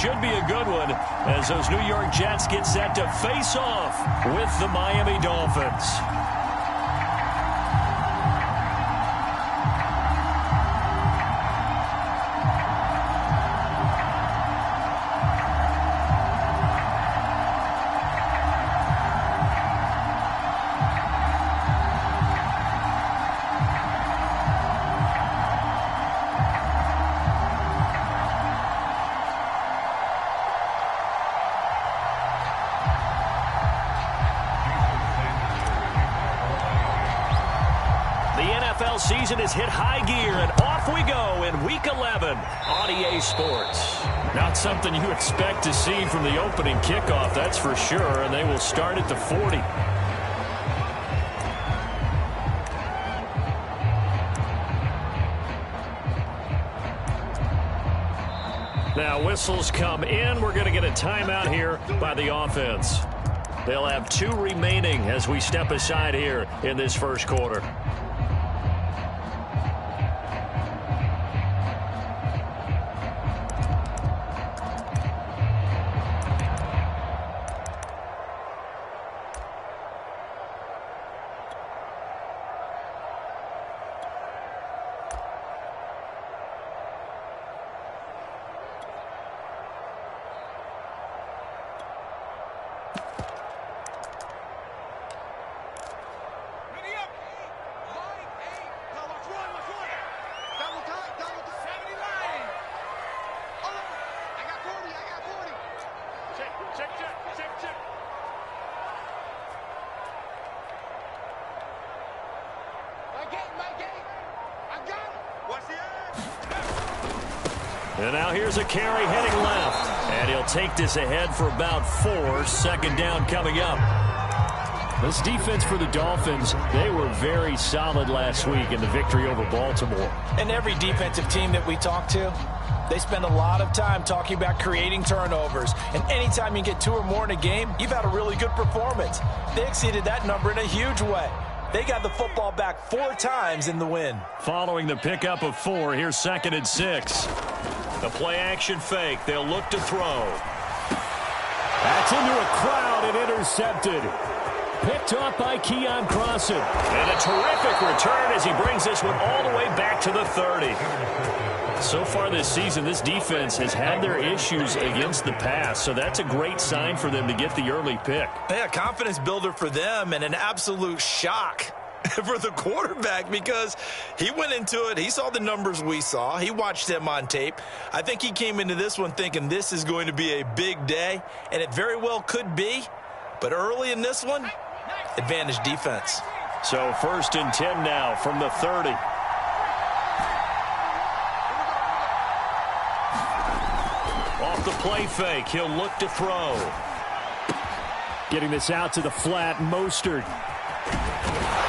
should be a good one as those New York Jets get set to face off with the Miami Dolphins. Season has hit high gear, and off we go in Week 11 on EA Sports. Not something you expect to see from the opening kickoff, that's for sure, and they will start at the 40. Now whistles come in. We're going to get a timeout here by the offense. They'll have 2 remaining as we step aside here in this first quarter. And now here's a carry heading left. And he'll take this ahead for about 4. Second down coming up. This defense for the Dolphins, they were very solid last week in the victory over Baltimore. And every defensive team that we talk to, they spend a lot of time talking about creating turnovers. And anytime you get 2 or more in a game, you've had a really good performance. They exceeded that number in a huge way. They got the football back 4 times in the win. Following the pickup of 4, here's 2nd and 6. The play-action fake. They'll look to throw. That's into a crowd and intercepted. Picked off by Keon Crossan. And a terrific return as he brings this one all the way back to the 30. So far this season, this defense has had their issues against the pass, so that's a great sign for them to get the early pick. Yeah, confidence builder for them and an absolute shock for the quarterback because he went into it. He saw the numbers we saw. He watched them on tape. I think he came into this one thinking this is going to be a big day, and it very well could be. But early in this one, advantage defense. So 1st and 10 now from the 30. Off the play fake, he'll look to throw. Getting this out to the flat, Mostert.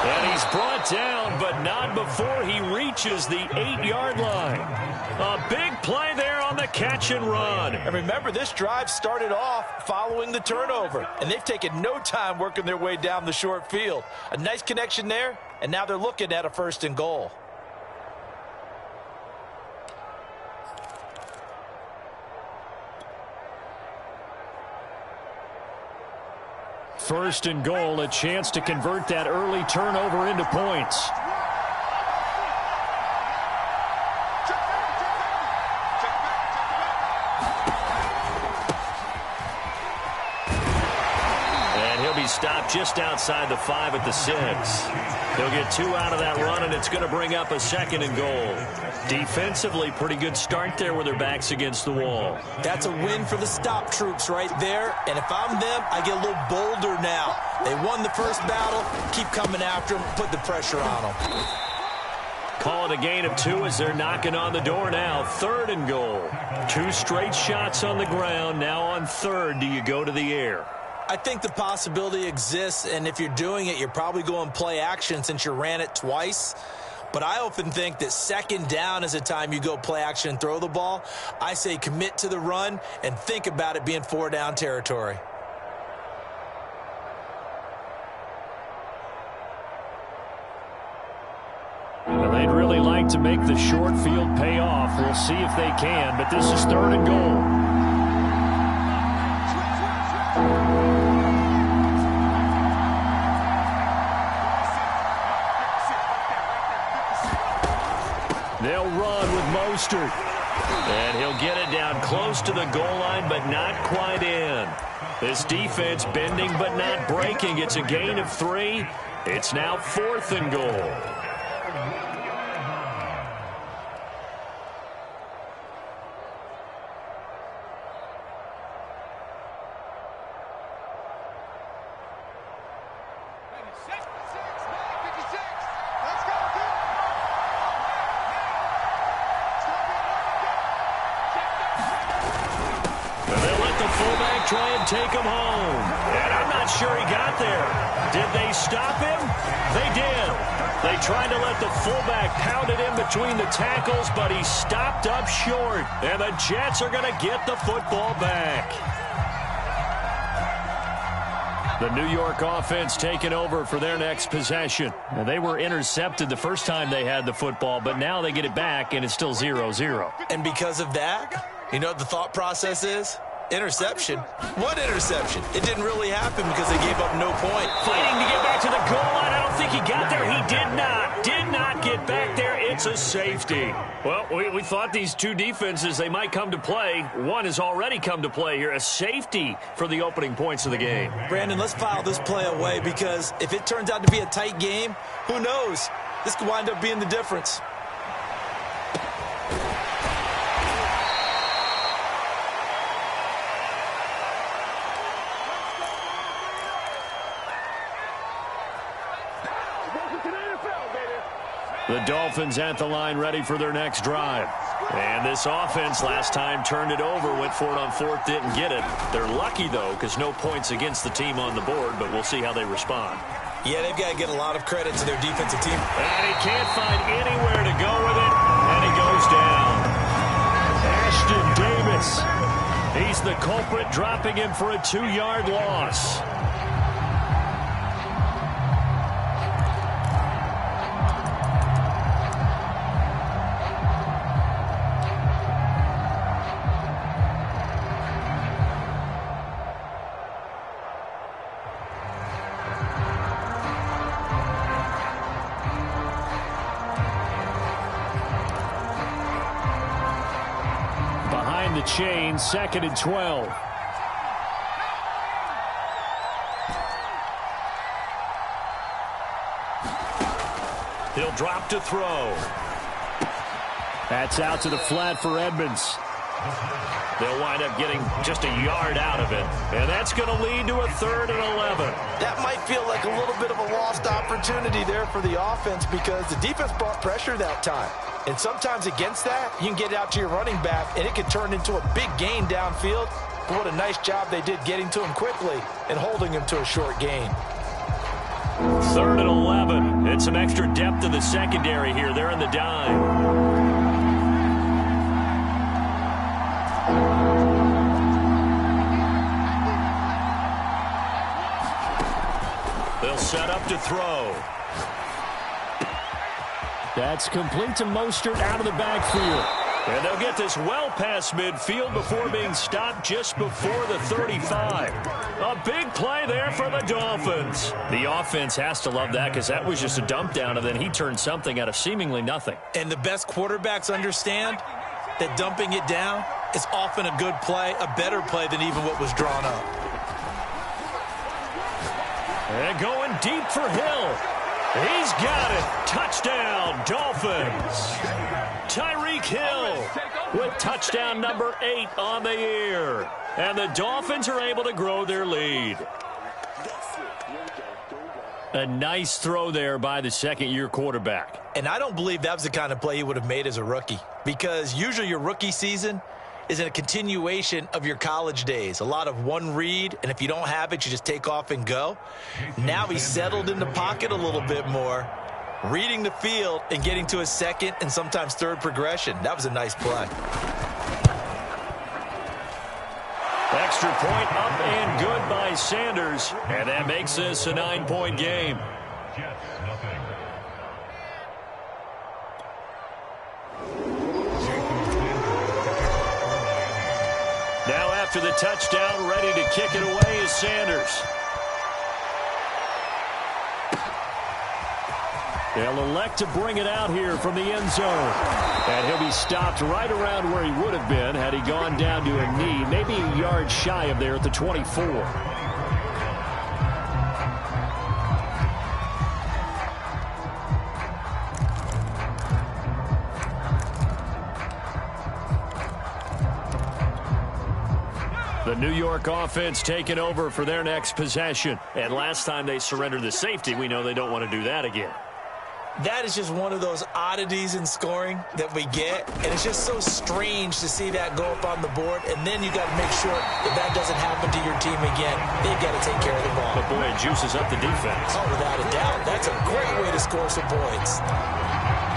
And he's brought down, but not before he reaches the 8-yard line. A big play there on the catch and run. And remember, this drive started off following the turnover, and they've taken no time working their way down the short field. A nice connection there, and now they're looking at a 1st and goal. First and goal, a chance to convert that early turnover into points. And he'll be stopped just outside the 5 at the 6. He'll get 2 out of that run, and it's going to bring up a 2nd and goal. Defensively, pretty good start there with their backs against the wall. That's a win for the stop troops right there. And if I'm them, I get a little bolder now. They won the first battle. Keep coming after them. Put the pressure on them. Call it a gain of 2 as they're knocking on the door now. 3rd and goal. 2 straight shots on the ground. Now on 3rd, do you go to the air? I think the possibility exists, and if you're doing it, you're probably going play action since you ran it twice. But I often think that 2nd down is a time you go play action and throw the ball. I say commit to the run and think about it being 4-down territory. Well, they'd really like to make the short field pay off. We'll see if they can, but this is 3rd and goal. Mostert. And he'll get it down close to the goal line, but not quite in. This defense bending but not breaking. It's a gain of 3. It's now 4th and goal. Try and take him home. And I'm not sure he got there. Did they stop him? They did. They tried to let the fullback pound it in between the tackles, but he stopped up short. And the Jets are going to get the football back. The New York offense taking over for their next possession. And they were intercepted the first time they had the football, but now they get it back, and it's still 0-0. And because of that, you know what the thought process is? Interception. What interception? It didn't really happen because they gave up no point. Fighting to get back to the goal line. I don't think he got there. He did not. Did not get back there. It's a safety. Well, we thought these two defenses, they might come to play. One has already come to play here. A safety for the opening points of the game. Brandon, let's file this play away because if it turns out to be a tight game, who knows? This could wind up being the difference. The Dolphins at the line ready for their next drive. And this offense last time turned it over, went for it on 4th, didn't get it. They're lucky, though, because no points against the team on the board, but we'll see how they respond. Yeah, they've got to get a lot of credit to their defensive team. And he can't find anywhere to go with it, and he goes down. Ashton Davis. He's the culprit, dropping him for a 2-yard loss. The chain, 2nd and 12. He'll drop to throw. That's out to the flat for Edmonds. They'll wind up getting just a yard out of it. And that's going to lead to a 3rd and 11. That might feel like a little bit of a lost opportunity there for the offense because the defense brought pressure that time. And sometimes against that, you can get out to your running back, and it can turn into a big gain downfield. But what a nice job they did getting to him quickly and holding him to a short gain. 3rd and 11. And some extra depth in the secondary here. They're in the dime. They'll set up to throw. That's complete to Mostert out of the backfield. And they'll get this well past midfield before being stopped just before the 35. A big play there for the Dolphins. The offense has to love that because that was just a dump down, and then he turned something out of seemingly nothing. And the best quarterbacks understand that dumping it down is often a good play, a better play than even what was drawn up. And going deep for Hill. He's got it. Touchdown, Dolphins. Tyreek Hill with touchdown number 8 on the year. And the Dolphins are able to grow their lead. A nice throw there by the second-year quarterback. And I don't believe that was the kind of play he would have made as a rookie because usually your rookie season is a continuation of your college days. A lot of one read, and if you don't have it, you just take off and go. Now he's settled in the pocket a little bit more, reading the field and getting to his second and sometimes third progression. That was a nice play. Extra point up and good by Sanders, and that makes this a 9-point game. Now after the touchdown, ready to kick it away is Sanders. They'll elect to bring it out here from the end zone. And he'll be stopped right around where he would have been had he gone down to a knee, maybe a yard shy of there at the 24. The New York offense taking over for their next possession. And last time they surrendered the safety, we know they don't want to do that again. That is just one of those oddities in scoring that we get, and it's just so strange to see that go up on the board, and then you got to make sure that that doesn't happen to your team again. They've got to take care of the ball. But, boy, it juices up the defense. Oh, without a doubt. That's a great way to score some points.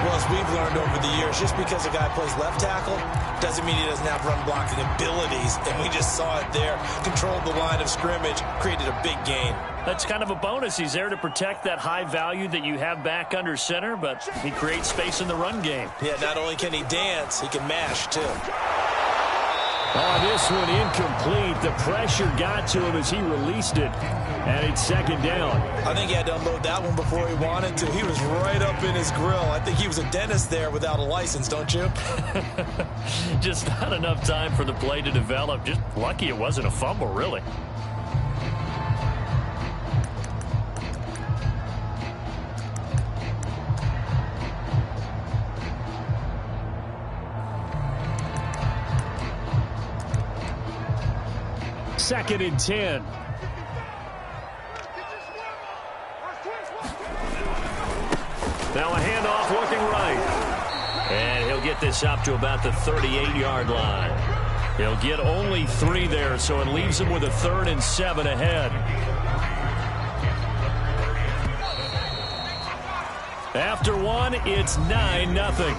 Well, as we've learned over the years, just because a guy plays left tackle doesn't mean he doesn't have run blocking abilities, and we just saw it there. Controlled the line of scrimmage, created a big gain. That's kind of a bonus. He's there to protect that high value that you have back under center, but he creates space in the run game. Yeah, not only can he dance, he can mash, too. Oh, this one incomplete. The pressure got to him as he released it, and it's second down. I think he had to unload that one before he wanted to. He was right up in his grill. I think he was a dentist there without a license, don't you? Just not enough time for the play to develop. Just lucky it wasn't a fumble, really. Second and 10. Now a handoff looking right. And he'll get this up to about the 38-yard line. He'll get only 3 there, so it leaves him with a 3rd and 7 ahead. After one, it's 9-0.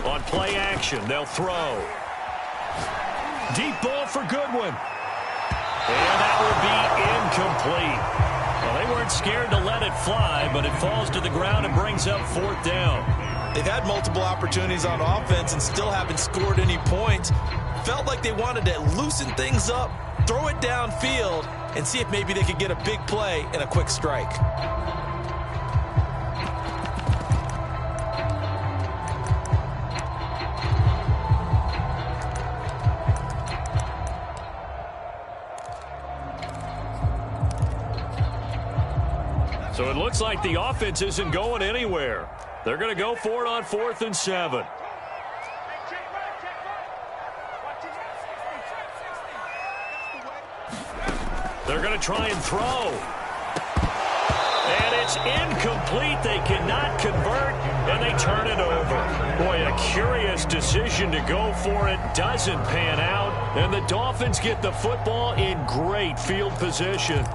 On play action, they'll throw. Deep ball for Goodwin. And that will be incomplete. Well, they weren't scared to let it fly, but it falls to the ground and brings up 4th down. They've had multiple opportunities on offense and still haven't scored any points. Felt like they wanted to loosen things up, throw it downfield, and see if maybe they could get a big play and a quick strike. So it looks like the offense isn't going anywhere. They're going to go for it on 4th and 7. They're going to try and throw. And it's incomplete. They cannot convert, and they turn it over. Boy, a curious decision to go for it. Doesn't pan out, and the Dolphins get the football in great field position.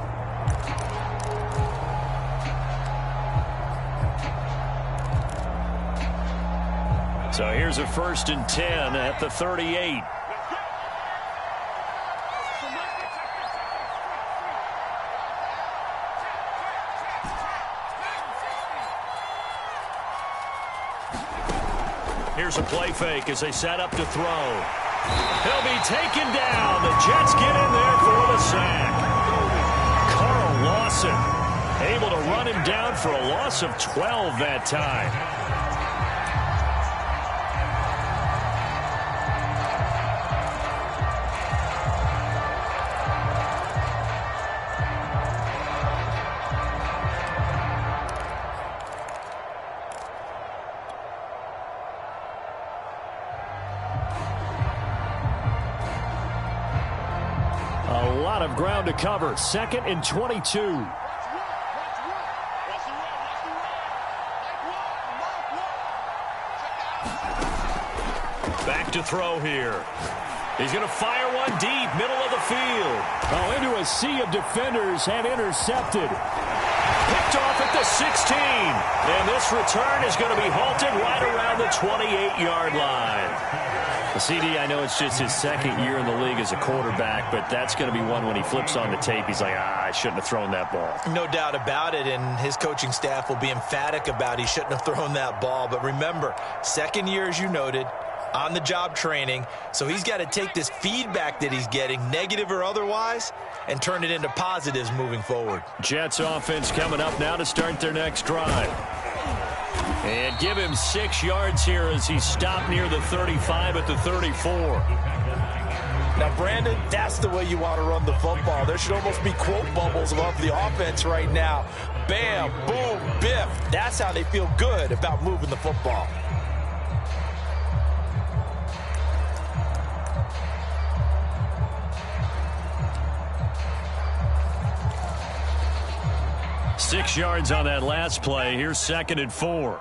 So here's a 1st and 10 at the 38. Here's a play fake as they set up to throw. He'll be taken down. The Jets get in there for the sack. Carl Lawson able to run him down for a loss of 12 that time. A lot of ground to cover. 2nd and 22. Back to throw here. He's going to fire one deep, middle of the field. Oh, into a sea of defenders and intercepted. Picked off at the the 16. And this return is going to be halted right around the 28-yard line. CD, I know it's just his second year in the league as a quarterback, but that's going to be one when he flips on the tape. He's like, I shouldn't have thrown that ball. No doubt about it, and his coaching staff will be emphatic about he shouldn't have thrown that ball. But remember, second year, as you noted, on-the-job training, so he's got to take this feedback that he's getting, negative or otherwise, and turn it into positives moving forward. Jets offense coming up now to start their next drive. And give him 6 yards here as he stopped near the 35 at the 34. Now, Brandon, that's the way you want to run the football. There should almost be quote bubbles above the offense right now. Bam, boom, biff. That's how they feel good about moving the football. Six yards on that last play. Here's 2nd and 4.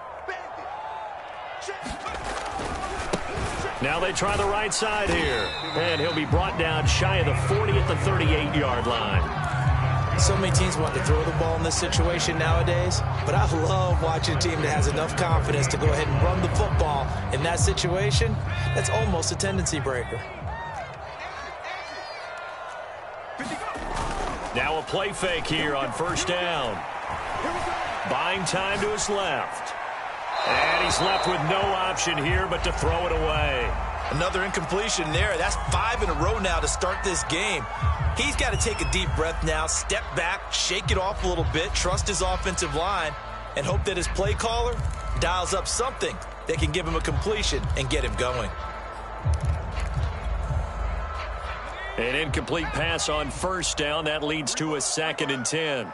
Now they try the right side here. And he'll be brought down shy of the 40 at the 38-yard line. So many teams want to throw the ball in this situation nowadays, but I love watching a team that has enough confidence to go ahead and run the football in that situation. That's almost a tendency breaker. Now a play fake here on 1st down. Buying time to his left. And he's left with no option here but to throw it away. Another incompletion there. That's 5 in a row now to start this game. He's got to take a deep breath now, step back, shake it off a little bit, trust his offensive line, and hope that his play caller dials up something that can give him a completion and get him going. An incomplete pass on 1st down. That leads to a 2nd and 10.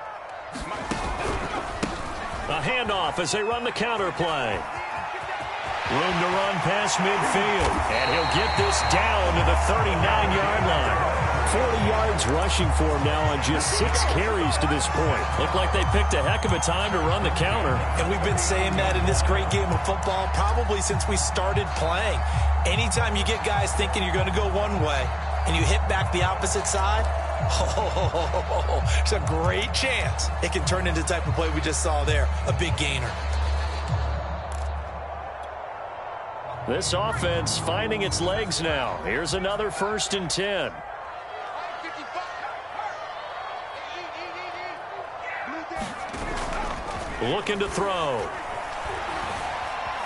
A handoff as they run the counter play. Room to run past midfield. And he'll get this down to the 39-yard line. 40 yards rushing for him now on just 6 carries to this point. Looked like they picked a heck of a time to run the counter. And we've been saying that in this great game of football probably since we started playing. Anytime you get guys thinking you're going to go one way and you hit back the opposite side, it's a great chance it can turn into the type of play we just saw there, a big gainer. This offense finding its legs now. Here's another 1st and 10. Looking to throw.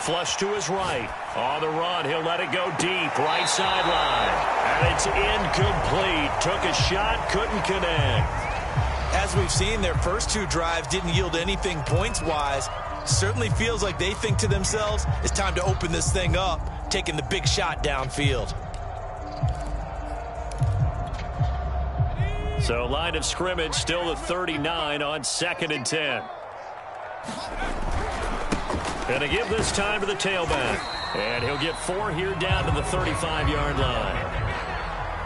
Flush to his right. On the run, he'll let it go deep. Right sideline. And it's incomplete. Took a shot, couldn't connect. As we've seen, their first 2 drives didn't yield anything points-wise. Certainly feels like they think to themselves, it's time to open this thing up, taking the big shot downfield. So line of scrimmage still the 39 on 2nd and 10. And to give this time to the tailback. And he'll get 4 here down to the 35-yard line.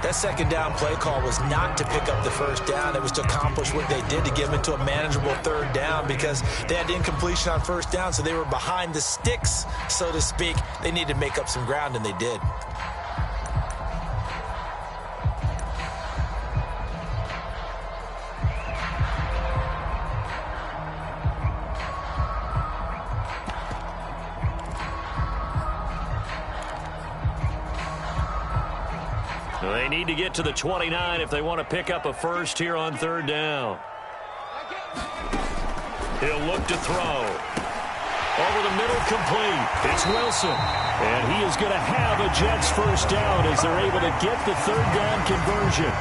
That 2nd down play call was not to pick up the 1st down. It was to accomplish what they did to get them into a manageable 3rd down because they had incompletion on 1st down, so they were behind the sticks, so to speak. They needed to make up some ground, and they did. They need to get to the 29 if they want to pick up a 1st here on 3rd down. He'll look to throw. Over the middle, complete. It's Wilson. And he is going to have a Jets 1st down as they're able to get the 3rd down conversion.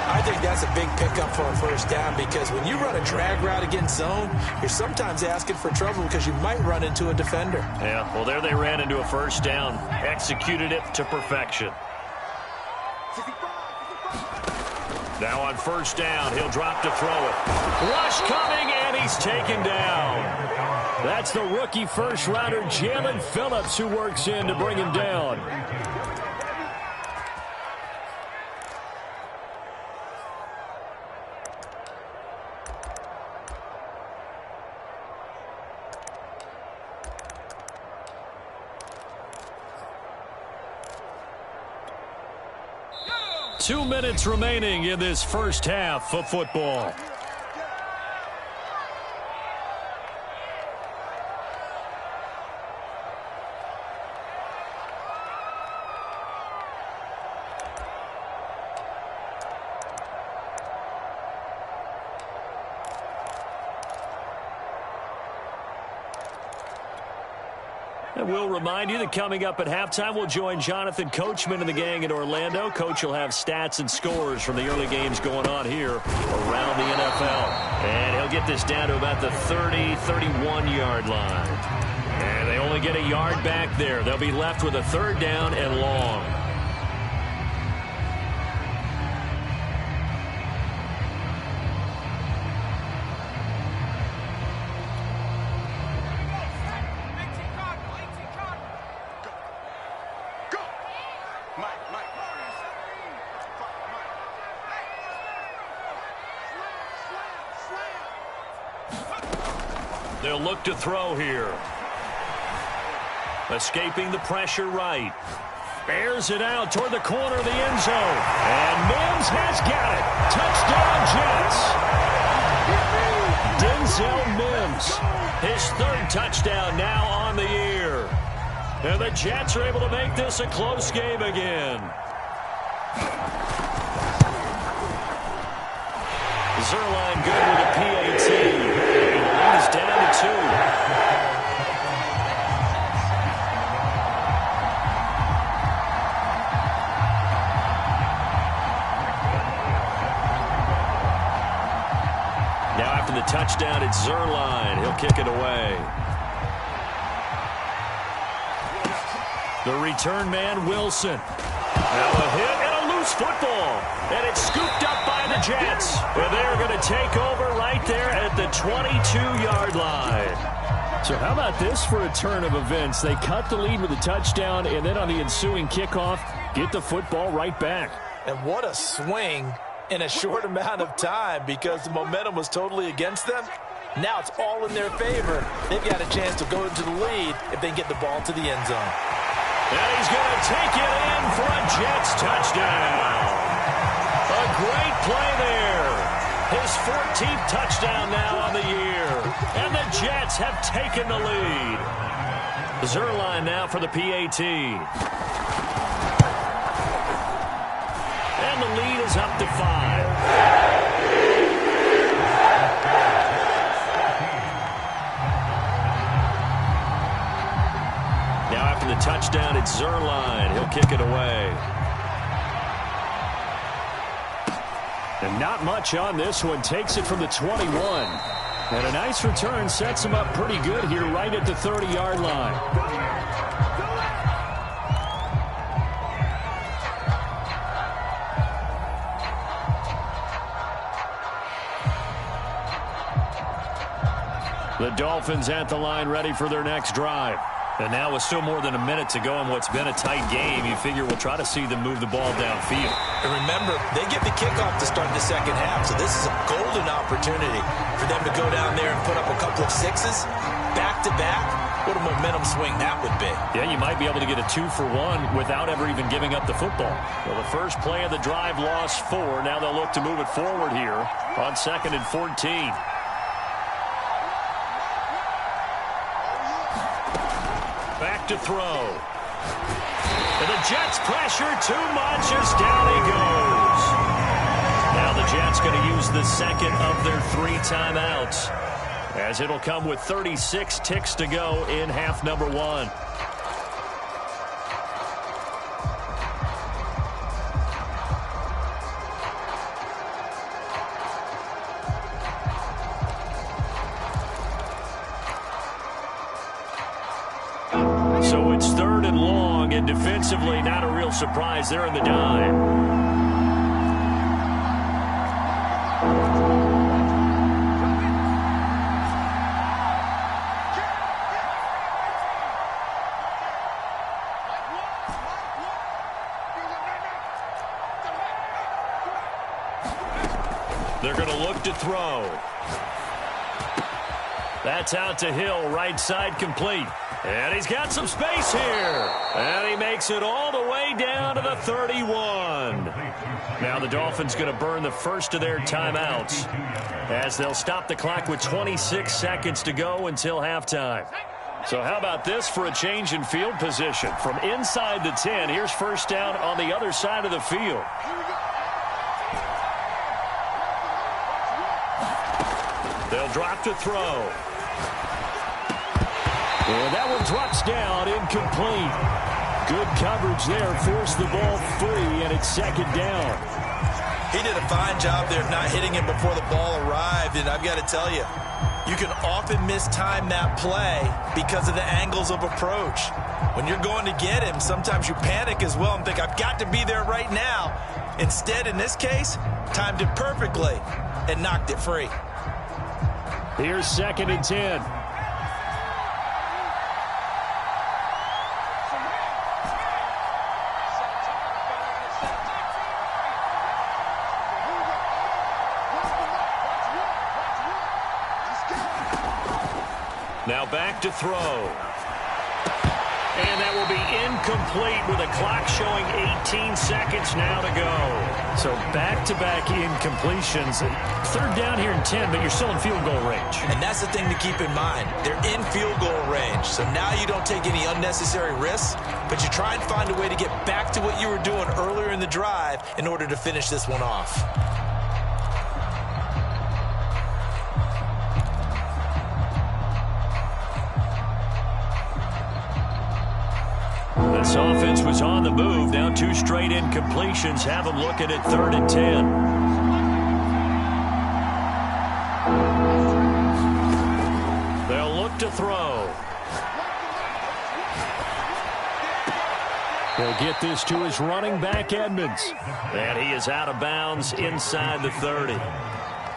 I think that's a big pickup for a 1st down because when you run a drag route against zone, you're sometimes asking for trouble because you might run into a defender. Yeah, well, there they ran into a 1st down. Executed it to perfection. Now on 1st down, he'll drop to throw it. Rush coming, and he's taken down. That's the rookie 1st-rounder, Jalen Phillips, who works in to bring him down. Two minutes remaining in this 1st half of football. And we'll remind you that coming up at halftime, we'll join Jonathan Coachman and the gang in Orlando. Coach will have stats and scores from the early games going on here around the NFL. And he'll get this down to about the 30, 31-yard line. And they only get a yard back there. They'll be left with a third down and long. They'll look to throw here. Escaping the pressure right. Airs it out toward the corner of the end zone. And Mims has got it. Touchdown, Jets. Denzel Mims. His third touchdown now on the year. And the Jets are able to make this a close game again. Zerline good with a PAT. And the lead is down to 2. Now after the touchdown, it's Zerline. He'll kick it away. The return man, Wilson. Now a hit and a loose football. And it's scooped up by the Jets. And they're going to take over right there at the 22-yard line. So how about this for a turn of events? They cut the lead with a touchdown, and then on the ensuing kickoff, get the football right back. And what a swing in a short amount of time, because the momentum was totally against them. Now it's all in their favor. They've got a chance to go into the lead if they can get the ball to the end zone. And he's going to take it in for a Jets touchdown. A great play there. His 14th touchdown now on the year. And the Jets have taken the lead. Zerline now for the PAT. And the lead is up to 5. Now after the touchdown, it's Zerline. He'll kick it away. And not much on this one. Takes it from the 21. And a nice return sets him up pretty good here right at the 30-yard line. The Dolphins at the line ready for their next drive. And now with still more than a minute to go in what's been a tight game, you figure we'll try to see them move the ball downfield. And remember, they get the kickoff to start the second half, so this is a golden opportunity for them to go down there and put up a couple of sixes back-to-back. What a momentum swing that would be. Yeah, you might be able to get a 2-for-1 without ever even giving up the football. Well, the first play of the drive lost 4. Now they'll look to move it forward here on 2nd and 14. Back to throw. And the Jets pressure too much as down he goes. Now the Jets going to use the second of their 3 timeouts, as it'll come with 36 ticks to go in half number 1. So it's 3rd and long, and defensively not a real surprise there in the dime. They're going to look to throw. That's out to Hill, right side complete. And he's got some space here. And he makes it all the way down to the 31. Now the Dolphins going to burn the first of their timeouts, as they'll stop the clock with 26 seconds to go until halftime. So how about this for a change in field position? From inside the 10, here's first down on the other side of the field. They'll drop to throw. And that one drops down, incomplete. Good coverage there, forced the ball free, and it's second down. He did a fine job there of not hitting him before the ball arrived, and I've got to tell you, you can often mistime that play because of the angles of approach. When you're going to get him, sometimes you panic as well and think, I've got to be there right now. Instead, in this case, timed it perfectly and knocked it free. Here's 2nd and 10. Now back to throw. And that will be incomplete with a clock showing 18 seconds now to go. So back-to-back incompletions. 3rd down here and 10, but you're still in field goal range. And that's the thing to keep in mind. They're in field goal range. So now you don't take any unnecessary risks, but you try and find a way to get back to what you were doing earlier in the drive in order to finish this one off. This offense was on the move. Now 2 straight incompletions have them looking at 3rd and 10. They'll look to throw. He'll get this to his running back, Edmonds. And he is out of bounds inside the 30.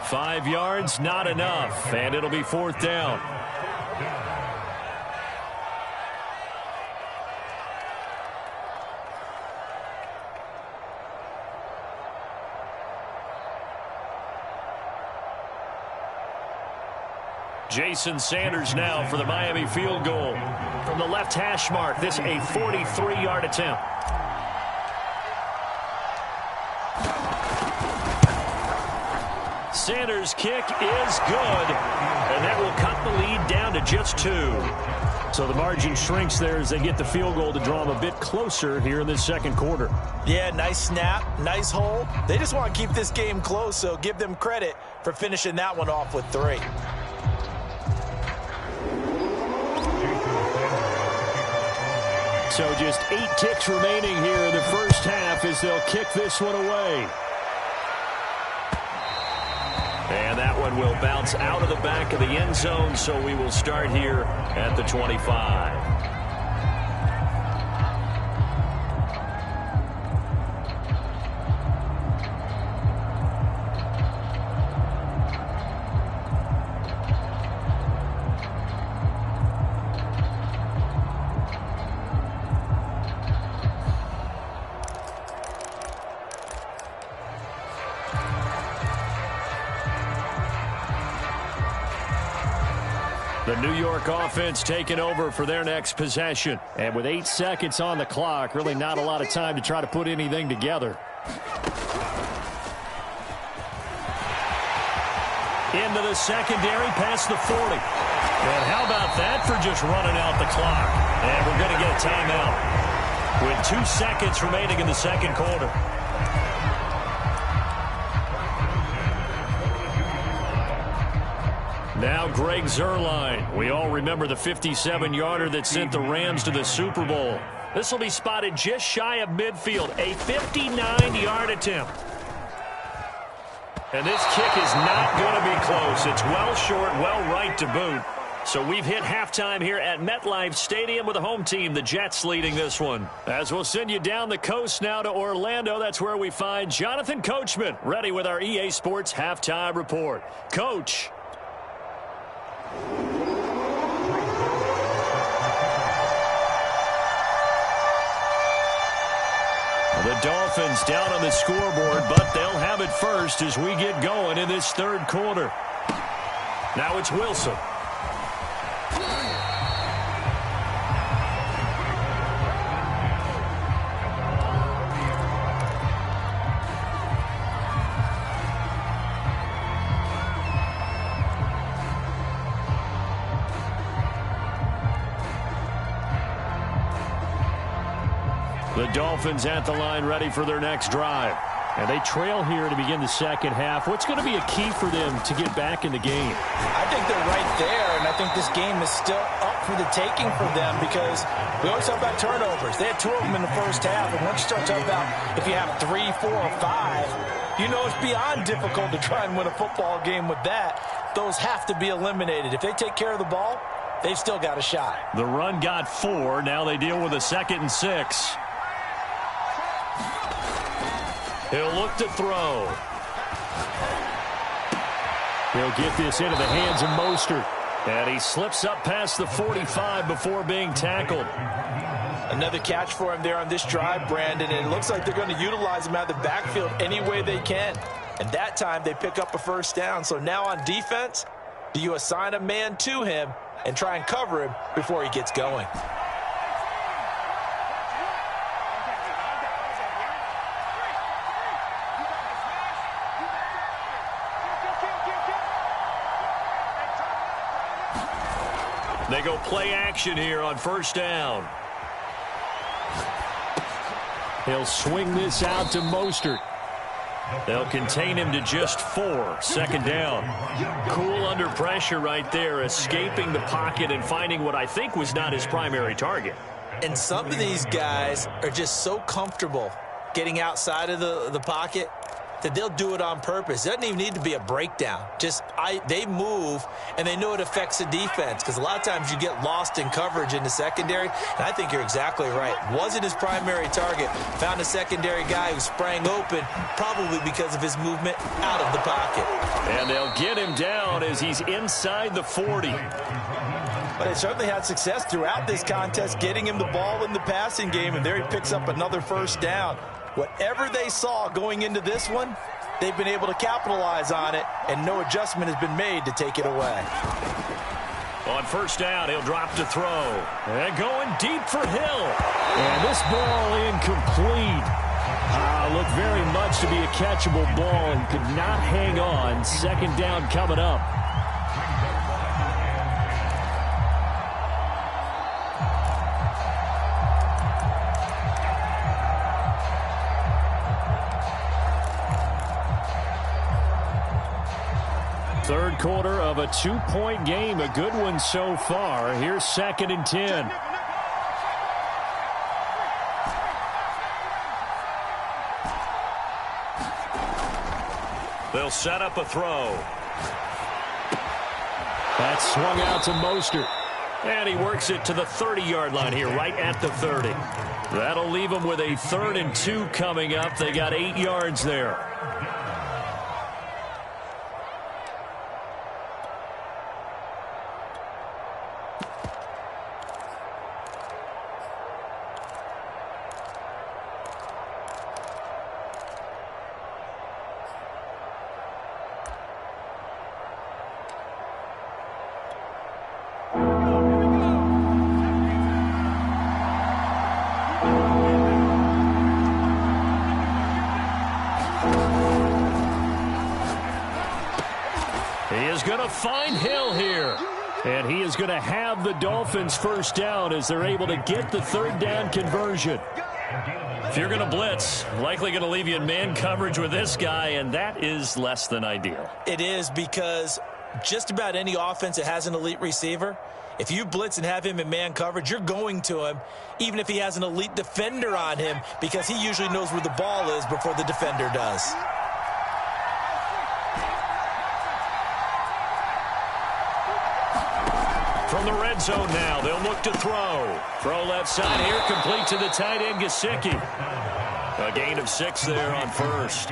5 yards, not enough, and it'll be 4th down. Jason Sanders now for the Miami field goal. From the left hash mark, this a 43-yard attempt. Sanders' kick is good, and that will cut the lead down to just 2. So the margin shrinks there as they get the field goal to draw them a bit closer here in this 2nd quarter. Yeah, nice snap, nice hold. They just want to keep this game close, so give them credit for finishing that one off with 3. So just 8 ticks remaining here in the first half as they'll kick this one away. And that one will bounce out of the back of the end zone, so we will start here at the 25. The New York offense taking over for their next possession. And with 8 seconds on the clock, really not a lot of time to try to put anything together. Into the secondary, past the 40. And how about that for just running out the clock? And we're going to get a timeout with 2 seconds remaining in the 2nd quarter. Now Greg Zuerlein. We all remember the 57-yarder that sent the Rams to the Super Bowl. This will be spotted just shy of midfield. A 59-yard attempt. And this kick is not going to be close. It's well short, well right to boot. So we've hit halftime here at MetLife Stadium with the home team, the Jets, leading this one. As we'll send you down the coast now to Orlando, that's where we find Jonathan Coachman, ready with our EA Sports halftime report. Coach. The Dolphins down on the scoreboard, but they'll have it first as we get going in this 3rd quarter. Now it's Wilson. The Dolphins at the line ready for their next drive. And they trail here to begin the second half. What's going to be a key for them to get back in the game? I think they're right there, and I think this game is still up for the taking for them because we always talk about turnovers. They had 2 of them in the first half, and once you start talking about if you have 3, 4, or 5, you know it's beyond difficult to try and win a football game with that. Those have to be eliminated. If they take care of the ball, they've still got a shot. The run got 4. Now they deal with a 2nd and 6. He'll look to throw. He'll get this into the hands of Mostert. And he slips up past the 45 before being tackled. Another catch for him there on this drive, Brandon, and it looks like they're going to utilize him out of the backfield any way they can. And that time they pick up a first down. So now on defense, do you assign a man to him and try and cover him before he gets going? They go play action here on first down. He'll swing this out to Mostert. They'll contain him to just 4. Second down. Cool under pressure right there, escaping the pocket and finding what I think was not his primary target. And some of these guys are just so comfortable getting outside of the pocket that they'll do it on purpose. It doesn't even need to be a breakdown. They move, and they know it affects the defense because a lot of times you get lost in coverage in the secondary, and I think you're exactly right. Wasn't his primary target. Found a secondary guy who sprang open, probably because of his movement out of the pocket. And they'll get him down as he's inside the 40. But they certainly had success throughout this contest getting him the ball in the passing game, and there he picks up another first down. Whatever they saw going into this one, they've been able to capitalize on it, and no adjustment has been made to take it away. On first down, he'll drop to throw. And going deep for Hill. And this ball incomplete. Looked very much to be a catchable ball and could not hang on. Second down coming up. Third quarter of a 2-point game, a good one so far. Here's 2nd and 10. They'll set up a throw. That's swung out to Mostert. And he works it to the 30-yard line here, right at the 30. That'll leave them with a 3rd and 2 coming up. They got 8 yards there. Find Hill here. And he is going to have the Dolphins first down as they're able to get the 3rd down conversion. If you're going to blitz, likely going to leave you in man coverage with this guy, and that is less than ideal. It is because just about any offense that has an elite receiver, if you blitz and have him in man coverage, you're going to him, even if he has an elite defender on him, because he usually knows where the ball is before the defender does. From the red zone now, they'll look to throw. Throw left side here, complete to the tight end, Gesicki. A gain of 6 there on first.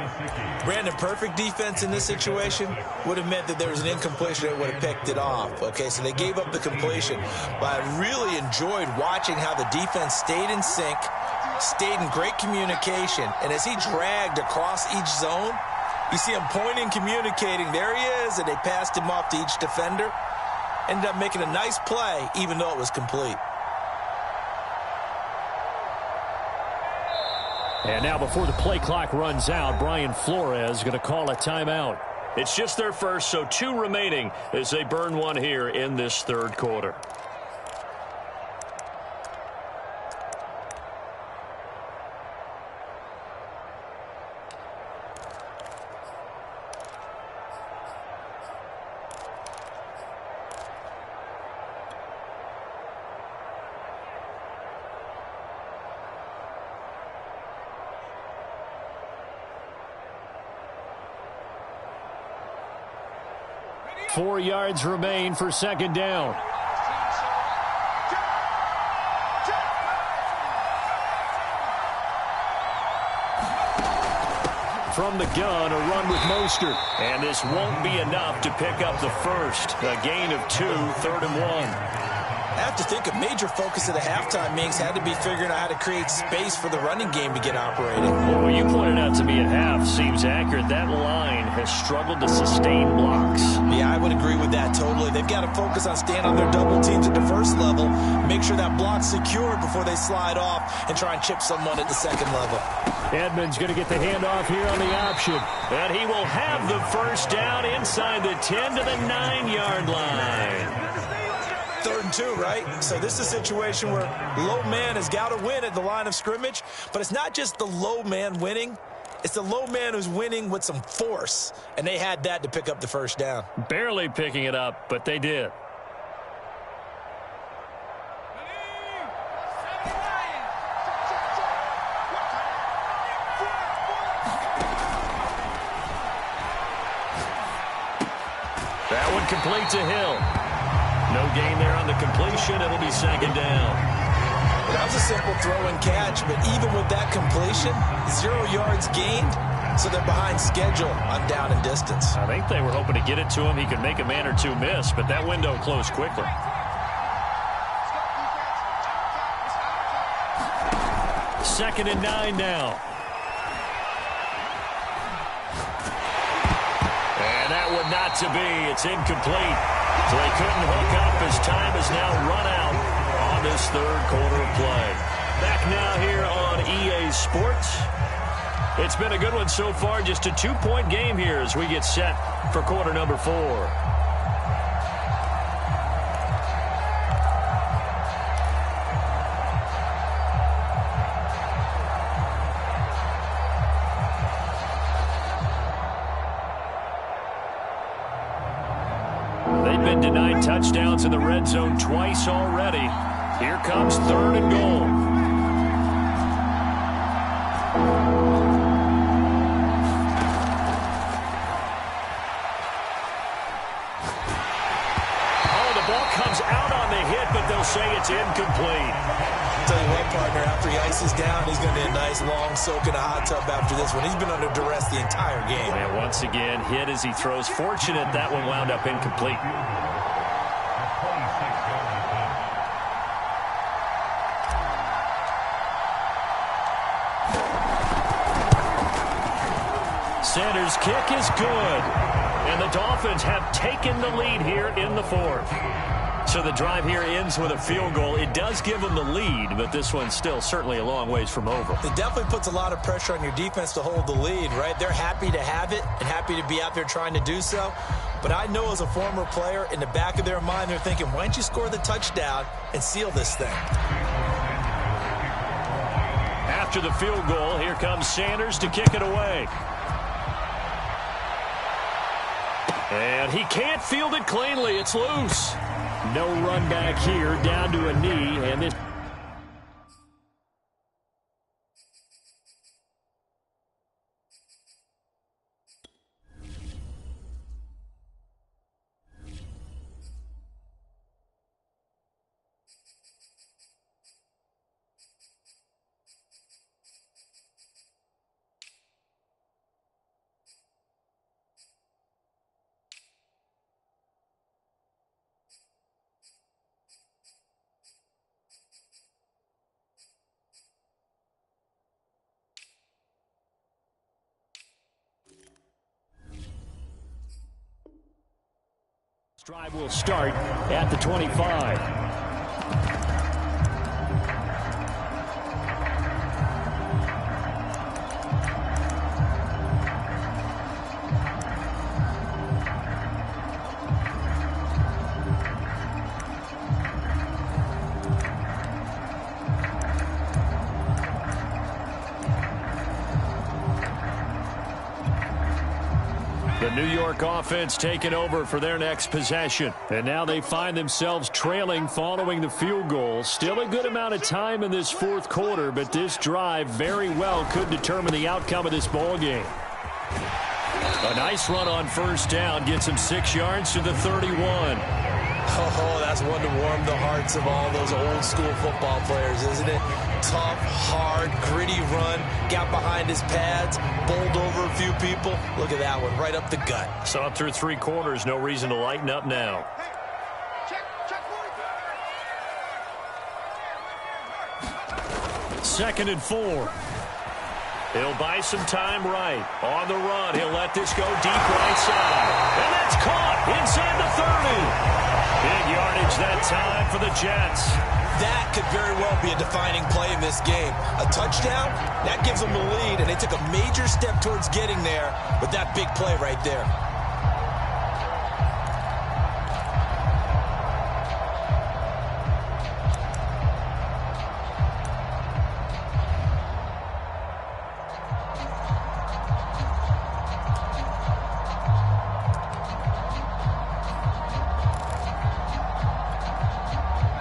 Brandon, perfect defense in this situation would have meant that there was an incompletion that would have picked it off. Okay, so they gave up the completion. But I really enjoyed watching how the defense stayed in sync, stayed in great communication, and as he dragged across each zone, you see him pointing, communicating. There he is, and they passed him off to each defender. Ended up making a nice play, even though it was complete. And now before the play clock runs out, Brian Flores is going to call a timeout. It's just their first, so 2 remaining as they burn one here in this 3rd quarter. 4 yards remain for second down. From the gun, a run with Mostert. And this won't be enough to pick up the first. A gain of 2, 3rd and 1. I have to think a major focus of the halftime meetings had to be figuring out how to create space for the running game to get operating. Well, what you pointed out to me at half seems accurate. That line has struggled to sustain blocks. Yeah, I would agree with that totally. They've got to focus on staying on their double teams at the first level, make sure that block's secured before they slide off and try and chip someone at the second level. Edmonds going to get the handoff here on the option. And he will have the first down inside the 10 to the 9-yard line. 3rd and 2, right? So this is a situation where low man has got to win at the line of scrimmage, but it's not just the low man winning. It's the low man who's winning with some force, and they had that to pick up the first down. Barely picking it up, but they did. That one complete to Hill. No gain there on the completion. It'll be second down. That was a simple throw and catch, but even with that completion, 0 yards gained, so they're behind schedule on down and distance. I think they were hoping to get it to him. He could make a man or two miss, but that window closed quickly. Second and 9 now. And that one not to be. It's incomplete. So they couldn't hook up as time has now run out on this 3rd quarter of play. Back now here on EA Sports. It's been a good one so far. Just a 2-point game here as we get set for quarter number 4. Been denied touchdowns in the red zone twice already. Here comes 3rd and goal. Oh, the ball comes out on the hit, but they'll say it's incomplete. Tell you what, partner, after he ices down, he's going to be a nice long soak in a hot tub after this one. He's been under duress the entire game. And once again, hit as he throws. Fortunate that one wound up incomplete. Sanders' kick is good. And the Dolphins have taken the lead here in the 4th. So the drive here ends with a field goal. It does give them the lead, but this one's still certainly a long ways from over. It definitely puts a lot of pressure on your defense to hold the lead, right? They're happy to have it and happy to be out there trying to do so. But I know as a former player, in the back of their mind, they're thinking, why don't you score the touchdown and seal this thing? After the field goal, here comes Sanders to kick it away. And he can't field it cleanly. It's loose. No run back here, down to a knee, and this. Drive will start at the 25. The New York offense taking over for their next possession. And now they find themselves trailing following the field goal. Still a good amount of time in this 4th quarter, but this drive very well could determine the outcome of this ball game. A nice run on first down gets him 6 yards to the 31. Oh, that's one to warm the hearts of all those old school football players, isn't it? Tough, hard, gritty run, got behind his pads, bowled over a few people. Look at that one, right up the gut. So through 3 quarters, no reason to lighten up now. Second and 4. He'll buy some time right. On the run, he'll let this go deep right side. And that's caught inside the 30. Big yardage that time for the Jets. That could very well be a defining play in this game. A touchdown, that gives them the lead, and they took a major step towards getting there with that big play right there.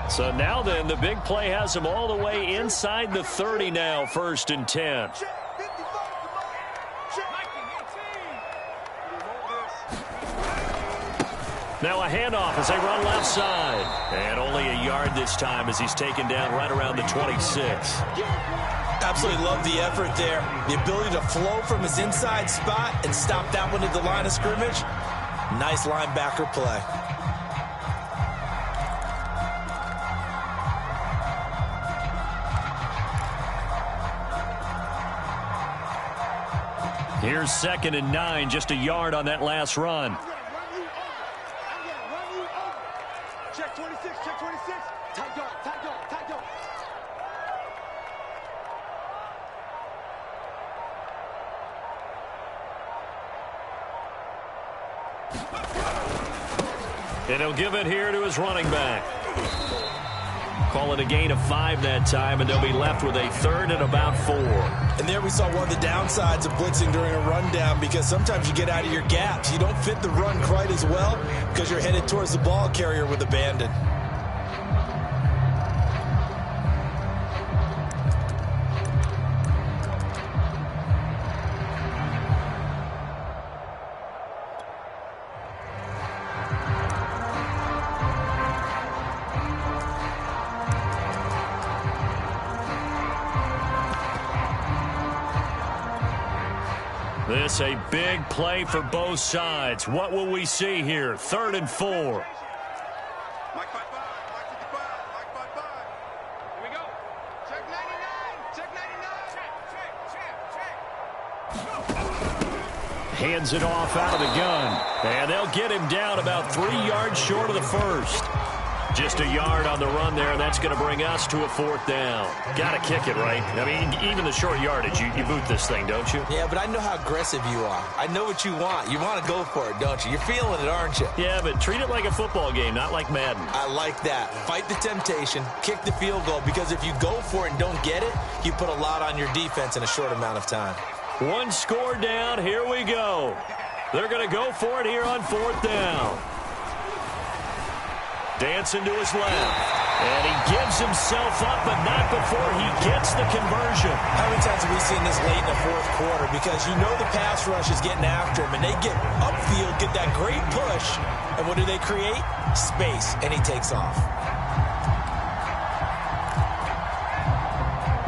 So now then, the big play has him all the way inside the 30 now, 1st and 10. Now a handoff as they run left side. And only a yard this time as he's taken down right around the 26. Absolutely love the effort there. The ability to flow from his inside spot and stop that one at the line of scrimmage. Nice linebacker play. Here's 2nd and 9, just a yard on that last run. Check 26, check 26. Tight dog, tight dog, tight dog. And he'll give it here to his running back. Call it a gain of 5 that time, and they'll be left with a 3rd and about 4. And there we saw one of the downsides of blitzing during a rundown, because sometimes you get out of your gaps. You don't fit the run quite as well because you're headed towards the ball carrier with abandon. This a big play for both sides. What will we see here? 3rd and 4. Mike 55, Mike 55, Mike 55. Here we go. Check 99, check 99. Check. Hands it off out of the gun. And they'll get him down about 3 yards short of the 1st. Just a yard on the run there, and that's going to bring us to a 4th down. Got to kick it, right? I mean, even the short yardage, you boot this thing, don't you? Yeah, but I know how aggressive you are. I know what you want. You want to go for it, don't you? You're feeling it, aren't you? Yeah, but treat it like a football game, not like Madden. I like that. Fight the temptation, kick the field goal, because if you go for it and don't get it, you put a lot on your defense in a short amount of time. 1 score down. Here we go. They're going to go for it here on 4th down. Dancing to his left. And he gives himself up, but not before he gets the conversion. How many times have we seen this late in the 4th quarter? Because you know the pass rush is getting after him, and they get upfield, get that great push, and what do they create? Space, and he takes off.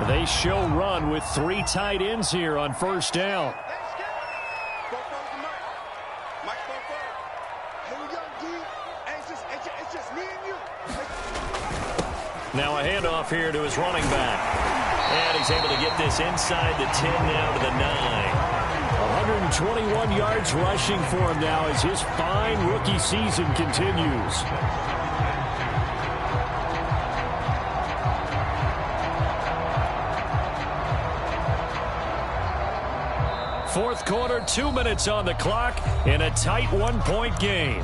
They show run with 3 tight ends here on 1st down. Now a handoff here to his running back. And he's able to get this inside the 10 now to the 9. 121 yards rushing for him now as his fine rookie season continues. Fourth quarter, 2 minutes on the clock in a tight 1-point game.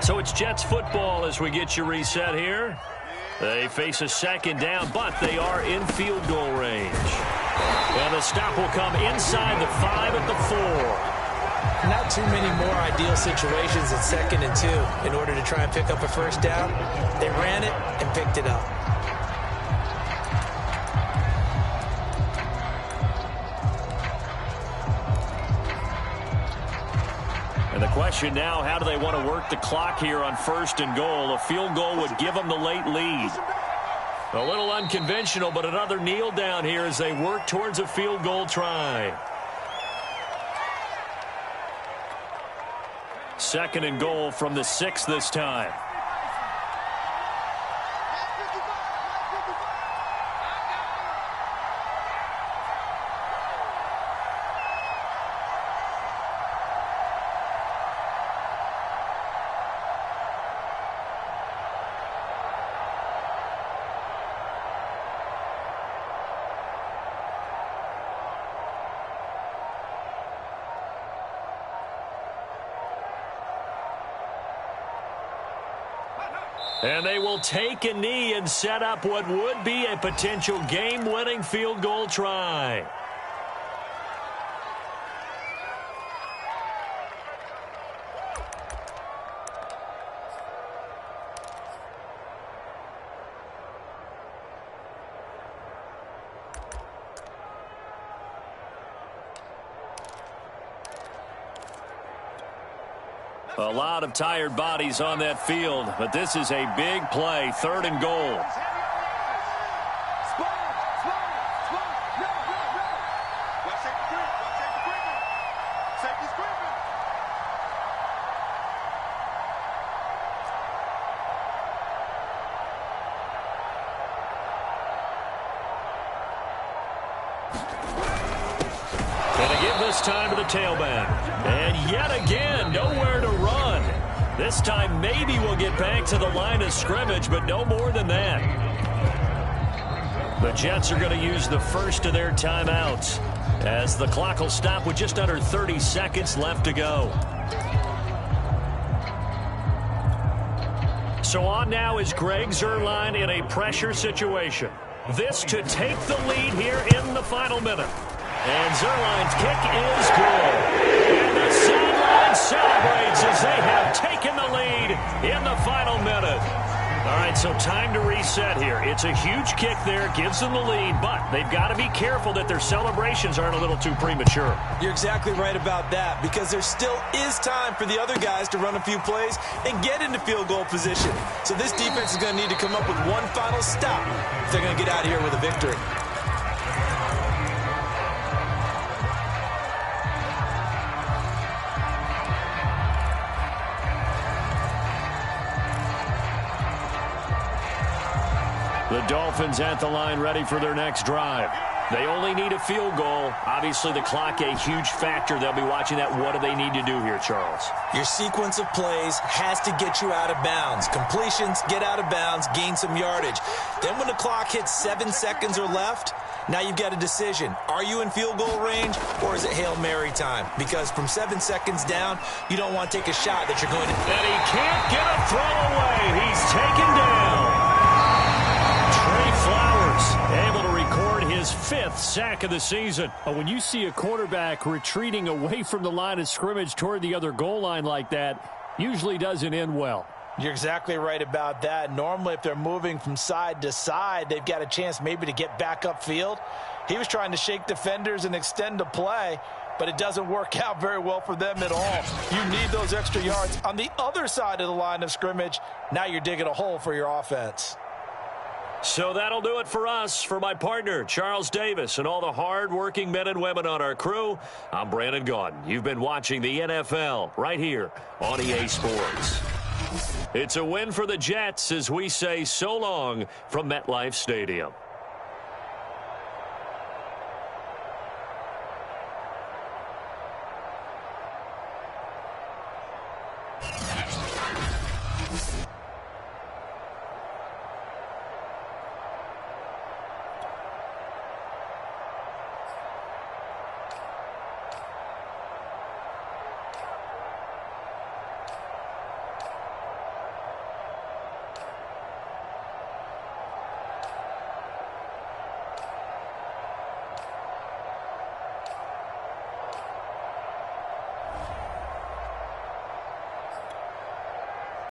So it's Jets football as we get you reset here. They face a second down, but they are in field goal range. And the stop will come inside the 5 at the 4. Not too many more ideal situations at 2nd and 2 in order to try and pick up a first down. They ran it and picked it up. And the question now, how do they want to work the clock here on 1st and goal? A field goal would give them the late lead. A little unconventional, but another kneel down here as they work towards a field goal try. 2nd and goal from the 6 this time. And they will take a knee and set up what would be a potential game-winning field goal try. A lot of tired bodies on that field, but this is a big play, 3rd and goal. Going to give this time to the tailback. And yet again, nowhere to run. This time maybe we'll get back to the line of scrimmage, but no more than that. The Jets are going to use the first of their timeouts as the clock will stop with just under 30 seconds left to go. So on now is Greg Zuerlein in a pressure situation. This to take the lead here in the final minute. And Zuerlein's kick is good. And the sideline celebrates as they have taken the lead in the final minute. All right, so time to reset here. It's a huge kick there, gives them the lead, but they've got to be careful that their celebrations aren't a little too premature. You're exactly right about that, because there still is time for the other guys to run a few plays and get into field goal position. So this defense is going to need to come up with one final stop if they're going to get out of here with a victory. The Dolphins at the line ready for their next drive. They only need a field goal. Obviously, the clock a huge factor. They'll be watching that. What do they need to do here, Charles? Your sequence of plays has to get you out of bounds. Completions, get out of bounds, gain some yardage. Then when the clock hits 7 seconds or left, now you've got a decision. Are you in field goal range, or is it Hail Mary time? Because from 7 seconds down, you don't want to take a shot that you're going to... And he can't get a throw away. He's taken down. Flowers able to record his 5th sack of the season. When you see a quarterback retreating away from the line of scrimmage toward the other goal line like that, usually doesn't end well. You're exactly right about that. Normally, if they're moving from side to side, they've got a chance maybe to get back upfield. He was trying to shake defenders and extend the play, but it doesn't work out very well for them at all. You need those extra yards. On the other side of the line of scrimmage, now you're digging a hole for your offense. So that'll do it for us. For my partner, Charles Davis, and all the hard-working men and women on our crew, I'm Brandon Gaudin. You've been watching the NFL right here on EA Sports. It's a win for the Jets as we say so long from MetLife Stadium.